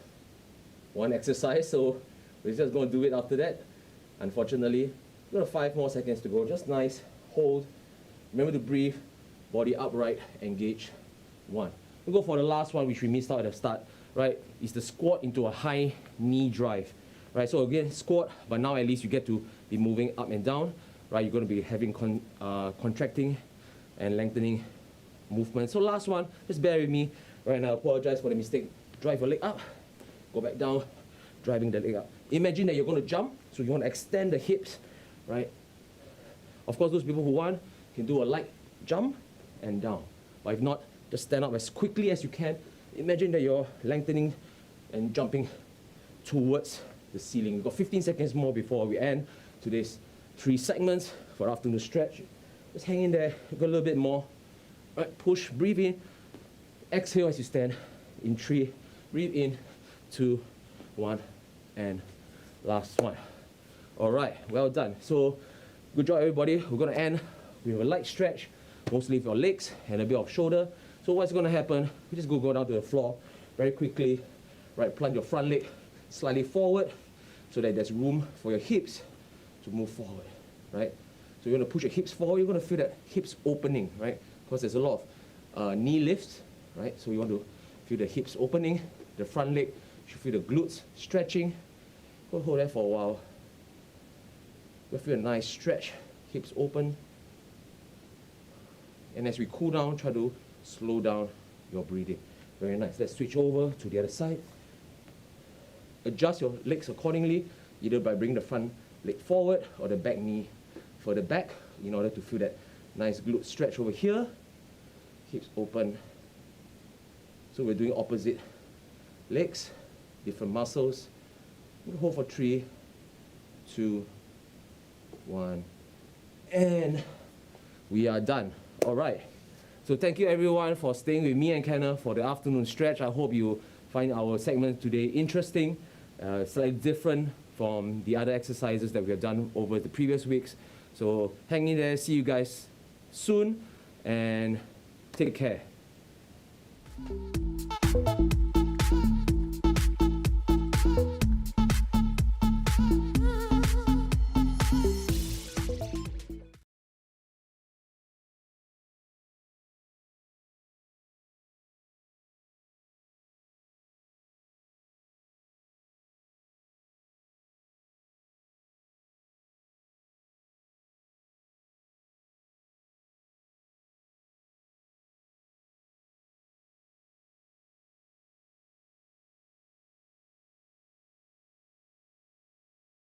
one exercise, so we're just going to do it after that. Unfortunately, we've got 5 more seconds to go. Just nice, hold. Remember to breathe, body upright, engage. 1. We'll go for the last one, which we missed out at the start, right? It's the squat into a high knee drive, right? So again, squat, but now at least you get to be moving up and down, right? You're going to be having contracting and lengthening movement. So last one, just bear with me, right? And I apologize for the mistake. Drive your leg up, go back down, driving the leg up. Imagine that you're going to jump, so you want to extend the hips, right? Of course, those people who want can do a light jump and down. But if not, just stand up as quickly as you can. Imagine that you're lengthening and jumping towards the ceiling. We've got 15 seconds more before we end today's 3 segments for afternoon stretch. Just hang in there, go a little bit more. Right, push, breathe in, exhale as you stand in 3, breathe in, 2, 1, and last one. All right, well done. So Good job, everybody. We're gonna end with a light stretch, mostly for your legs and a bit of shoulder. So what's gonna happen, you just go down to the floor very quickly, right? Plant your front leg slightly forward so that there's room for your hips to move forward, right? So you're gonna push your hips forward, you're gonna feel that hips opening, right? Because there's a lot of knee lifts, right? So you want to feel the hips opening, the front leg, you should feel the glutes stretching. Go hold that for a while. You'll feel a nice stretch, hips open. And as we cool down, try to slow down your breathing. Very nice. Let's switch over to the other side. Adjust your legs accordingly, either by bringing the front leg forward or the back knee further back in order to feel that nice glute stretch over here. Hips open. So we're doing opposite legs, different muscles. We'll hold for 3, 2, 1, and we are done. All right. So thank you everyone for staying with me and Kenneth for the afternoon stretch. I hope you find our segment today interesting, slightly different from the other exercises that we have done over the previous weeks. So hang in there, see you guys soon, and take care.